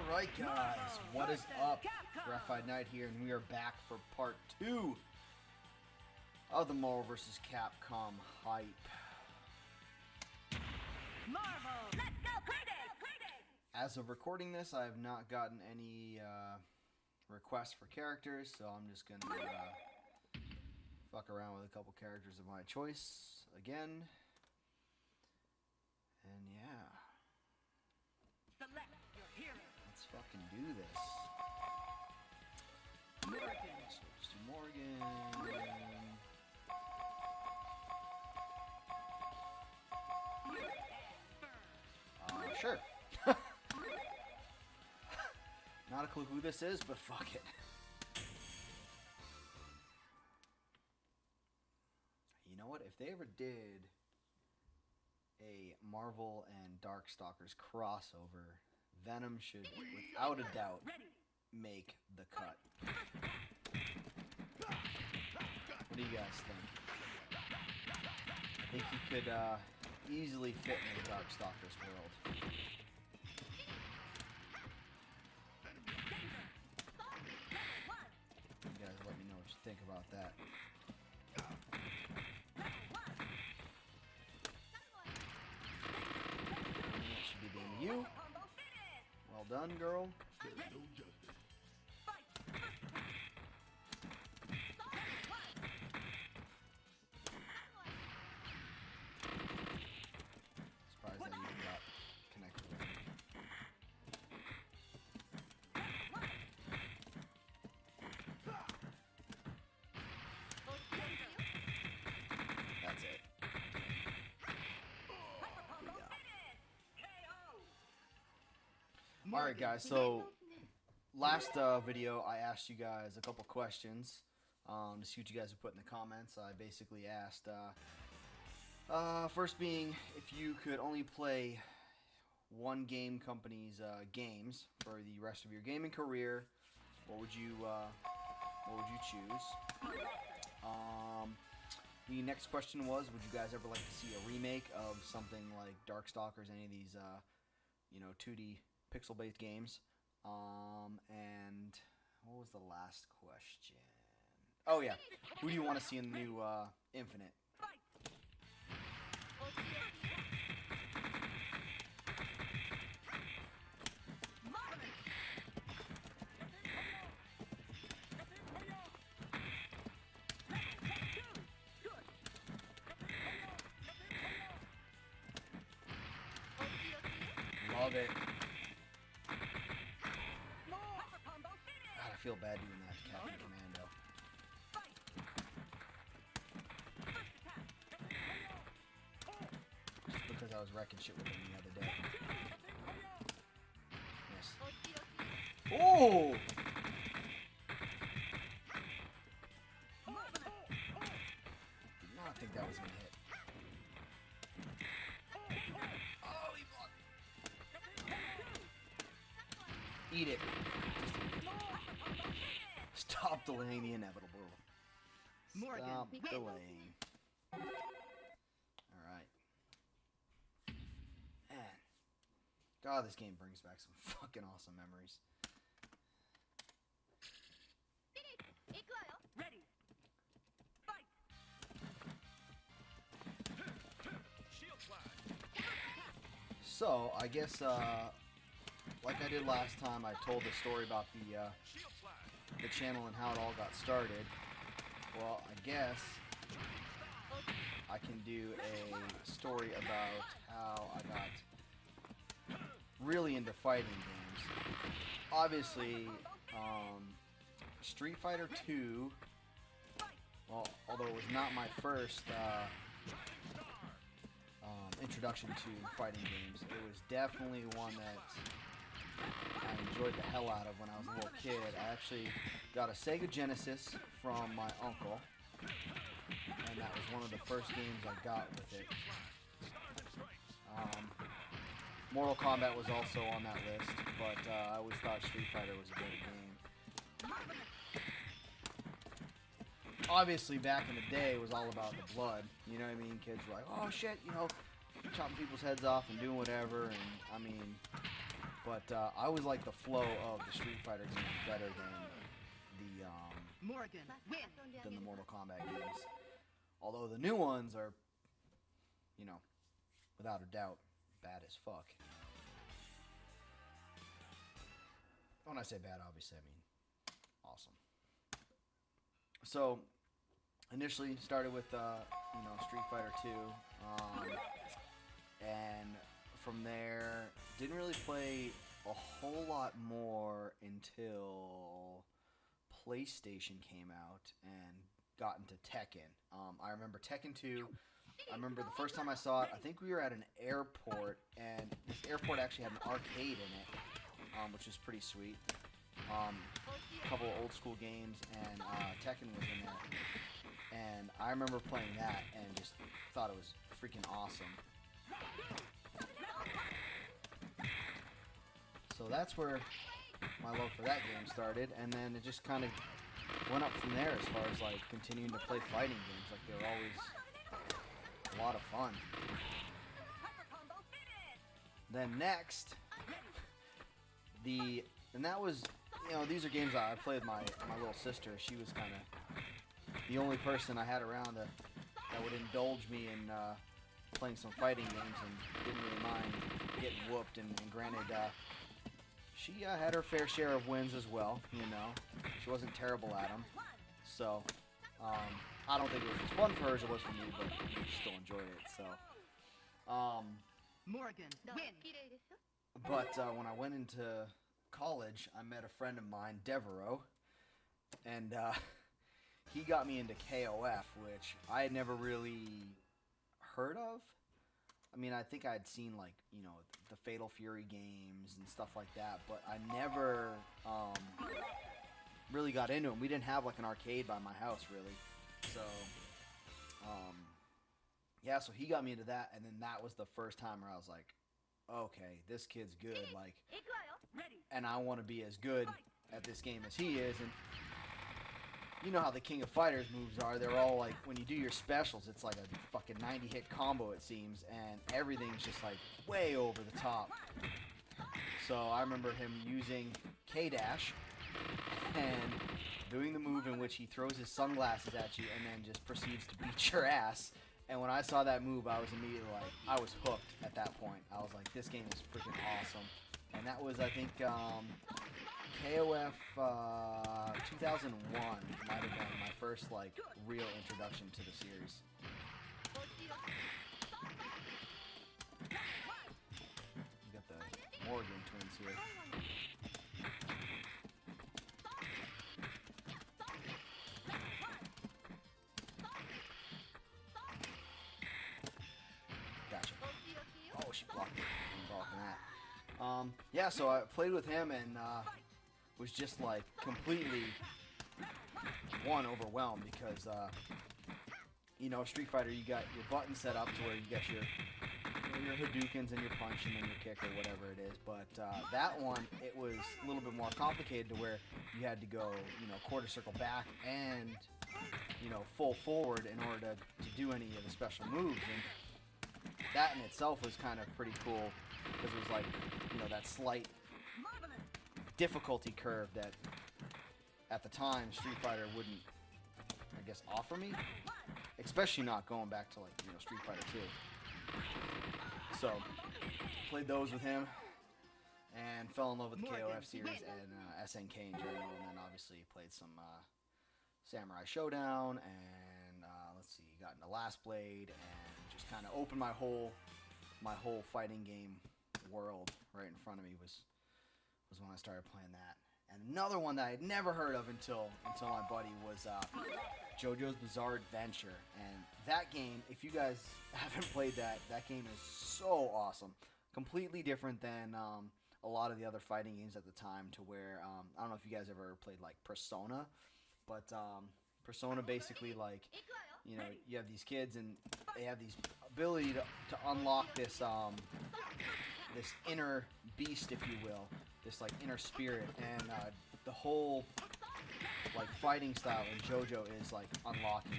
Alright guys, what is up? Graphite Knight here, and we are back for part 2 of the Marvel vs. Capcom hype. Marvel, let's go crazy! As of recording this, I have not gotten any requests for characters, so I'm just gonna fuck around with a couple characters of my choice again. And yeah. Select your hero. Let's fucking do this. Morrigan. Switch to Morrigan. Sure. Not a clue who this is, but fuck it. You know what? If they ever did a Marvel and Darkstalkers crossover, Venom should, without a doubt, make the cut. What do you guys think? I think he could easily fit in the Darkstalkers world. You guys let me know what you think about that. That should be the end of you. Well done, girl. Surprised that even got connected with me. That's it. Alright guys, so last video I asked you guys a couple questions to see what you guys would put in the comments. I basically asked, first being, if you could only play one game company's games for the rest of your gaming career, what would you choose? The next question was, would you guys ever like to see a remake of something like Darkstalkers, any of these, 2D pixel-based games? And what was the last question? Oh yeah, who do you want to see in the new Infinite? Love it. God, I feel bad doing that to Captain Commando. Just because I was wrecking shit with him the other day. Yes. Oh! Did not think that was gonna hit. Oh, he blocked. Eat it. Stop delaying the inevitable. Morrigan. Stop delaying. Alright. Man. God, this game brings back some fucking awesome memories. Ready. Fight. So, I guess, like I did last time, I told the story about the channel and how it all got started. Well, I guess I can do a story about how I got really into fighting games. Obviously, Street Fighter 2, well, although it was not my first introduction to fighting games, it was definitely one that I enjoyed the hell out of when I was a little kid. I actually got a Sega Genesis from my uncle, and that was one of the first games I got with it. Mortal Kombat was also on that list, but I always thought Street Fighter was a better game. Obviously, back in the day, it was all about the blood. You know what I mean? Kids were like, oh shit, chopping people's heads off and doing whatever, and I mean, But I always like the flow of the Street Fighter games better Morrigan, win. than the Mortal Kombat games. Although the new ones are, you know, without a doubt, bad as fuck. When I say bad, obviously, I mean awesome. So, initially started with, Street Fighter 2. And from there, didn't really play a whole lot more until PlayStation came out and got into Tekken. I remember Tekken 2. I remember the first time I saw it, I think we were at an airport, and this airport actually had an arcade in it, which was pretty sweet. A couple of old school games, and Tekken was in there. And I remember playing that and just thought it was freaking awesome. So that's where my love for that game started, and then it just kind of went up from there as far as like continuing to play fighting games. Like they were always a lot of fun. Then next, and that was, these are games I played with my little sister. She was kind of the only person I had around that would indulge me in playing some fighting games and didn't really mind getting whooped. And granted, she had her fair share of wins as well. She wasn't terrible at them. So I don't think it was as fun for her as it was for me, but we still enjoyed it. So Morrigan, win. But when I went into college, I met a friend of mine, Devereaux, and he got me into KOF, which I had never really heard of. I mean, I think I'd seen, like, the Fatal Fury games and stuff like that, but I never really got into them. We didn't have, like, an arcade by my house, really. So, yeah, so he got me into that, and then that was the first time where I was like, okay, this kid's good, like, and I want to be as good at this game as he is. And you know how the King of Fighters moves are. They're all like, when you do your specials, it's like a fucking 90-hit combo, it seems, and everything's just like way over the top. So I remember him using K-Dash and doing the move in which he throws his sunglasses at you and then just proceeds to beat your ass. And when I saw that move, I was immediately like, I was hooked at that point. I was like, this game is freaking awesome. And that was, I think, KOF 2001 might have been my first, like, real introduction to the series. You got the Morrigan twins here. Gotcha. Oh, she blocked it. I'm blocking that. Yeah, so I played with him and was just like completely overwhelmed because Street Fighter, you got your button set up to where you get your Hadoukens and your punch and then your kick or whatever it is. But that one, it was a little bit more complicated to where you had to go quarter circle back and full forward in order to do any of the special moves. And that in itself was kind of pretty cool because it was like that slight difficulty curve that at the time Street Fighter wouldn't, I guess, offer me, especially not going back to like Street Fighter 2. So played those with him and fell in love with the KOF series and SNK in general, and then obviously played some Samurai Showdown and let's see, got into Last Blade and just kind of opened my whole fighting game world right in front of me was when I started playing that. And another one that I had never heard of until my buddy was JoJo's Bizarre Adventure. And that game, if you guys haven't played that game is so awesome. Completely different than a lot of the other fighting games at the time, to where I don't know if you guys ever played like Persona, but Persona basically, like, you have these kids and they have these ability to unlock this this inner beast, if you will, this like inner spirit, and the whole like fighting style in JoJo is like unlocking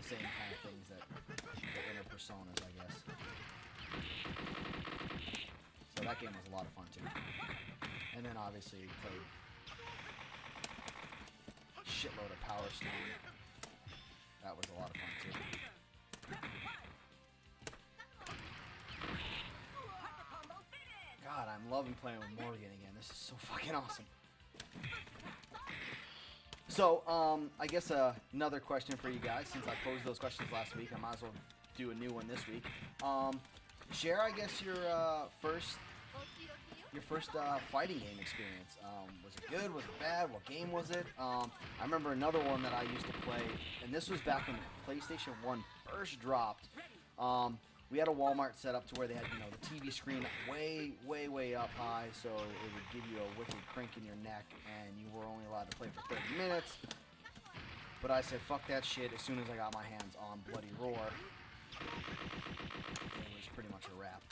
the same kind of things that the inner personas, I guess. So that game was a lot of fun too. And then obviously we played shitload of Power Stone. That was a lot of fun too. God, I'm loving playing with Morrigan again. This is so fucking awesome. So, I guess another question for you guys, since I posed those questions last week, I might as well do a new one this week. Share, I guess, your first fighting game experience. Was it good? Was it bad? What game was it? I remember another one that I used to play, and this was back when PlayStation 1 first dropped. We had a Walmart set up to where they had, the TV screen way up high, so it would give you a wicked crank in your neck, and you were only allowed to play for 30 minutes. But I said, fuck that shit. As soon as I got my hands on Bloody Roar, it was pretty much a wrap.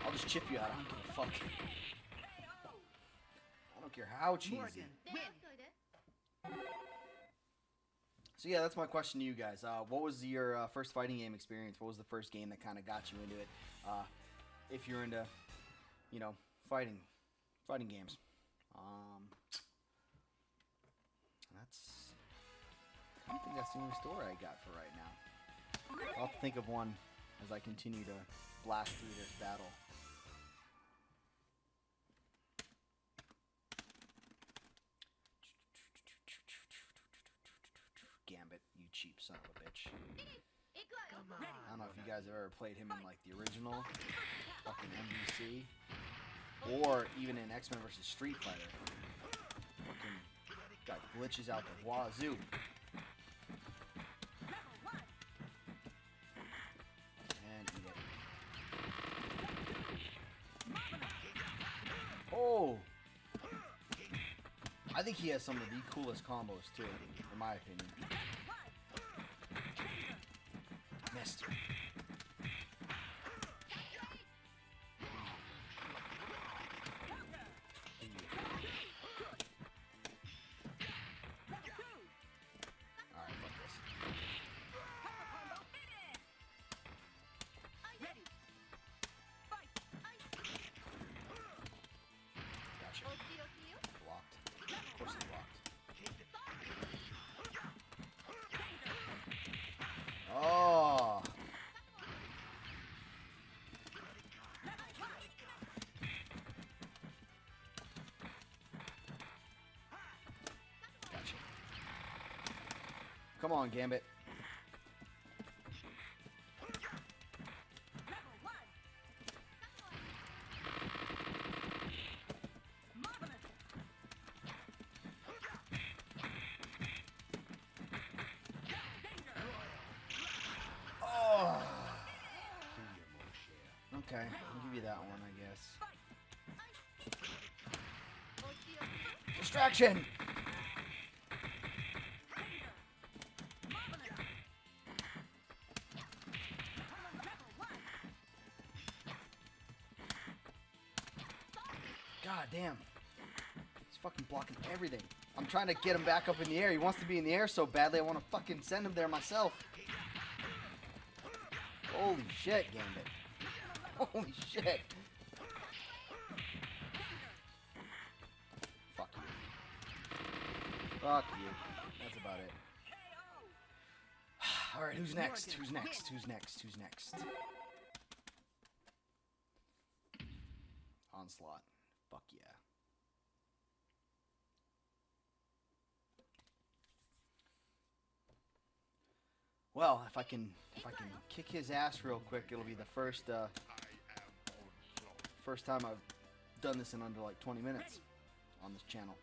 I'll just chip you out. I don't give a fuck. I don't care how cheesy. Morrigan, win. So yeah, that's my question to you guys. What was your first fighting game experience? What was the first game that kind of got you into it? If you're into, fighting games. I think that's the only story I got for right now. I'll have to think of one as I continue to blast through this battle. Gambit, you cheap son of a bitch. I don't know if you guys have ever played him in like the original fucking MVC or even in X-Men vs. Street Fighter. Fucking got glitches out the wazoo. And eat it. Oh! I think he has some of the coolest combos too, in my opinion. Missed. Alright, fuck this. Gotcha. Blocked. Of course it's blocked. Oh! Gotcha. Come on, Gambit. Okay, I'll give you that one, I guess. Distraction! God damn. He's fucking blocking everything. I'm trying to get him back up in the air. He wants to be in the air so badly, I want to fucking send him there myself. Holy shit, Gambit. Holy shit. Fuck you. Fuck you. That's about it. Alright, who's next? Who's next? Who's next? Who's next? Onslaught. Fuck yeah. Well, if I can kick his ass real quick, it'll be the first time I've done this in under like 20 minutes on this channel.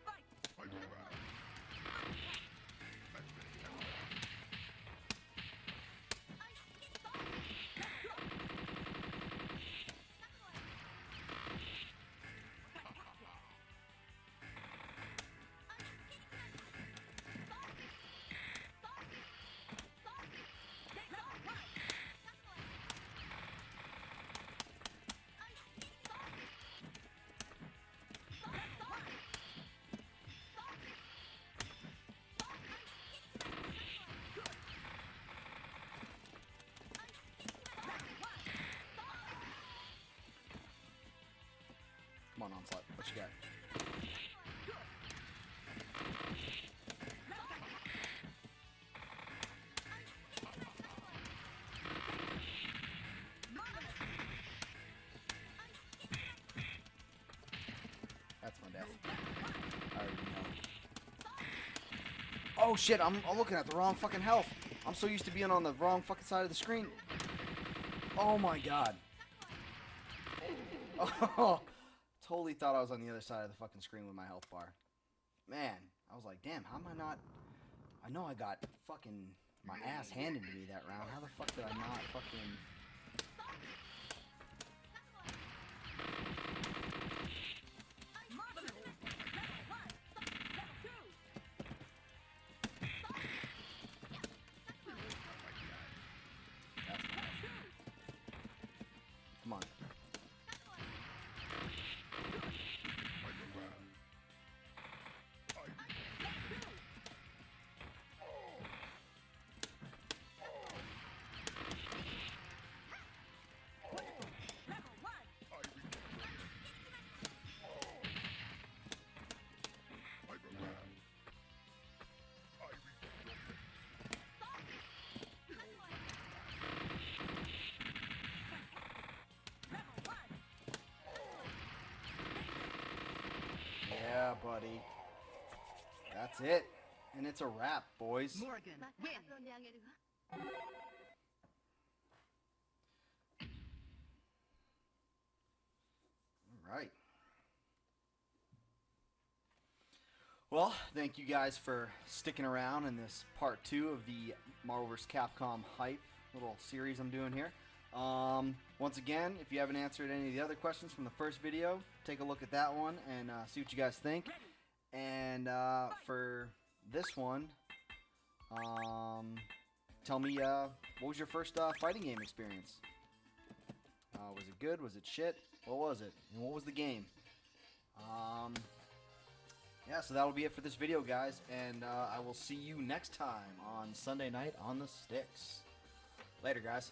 Come on, Onslaught. What you got? That's my death. I already know. Oh shit, I'm looking at the wrong fucking health. I'm so used to being on the wrong fucking side of the screen. Oh my god. Oh, totally thought I was on the other side of the fucking screen with my health bar. Man, I was like, damn, how am I not... I know I got fucking my ass handed to me that round. How the fuck did I not fucking... Come on. Yeah, buddy. That's it. And it's a wrap, boys. Morrigan, win. Alright. Well, thank you guys for sticking around in this part 2 of the Marvel vs. Capcom hype little series I'm doing here. Once again, if you haven't answered any of the other questions from the first video, take a look at that one and see what you guys think. And for this one, tell me what was your first fighting game experience? Was it good? Was it shit? What was it? And what was the game? Yeah, so that'll be it for this video, guys. And I will see you next time on Sunday night on the Sticks. Later, guys.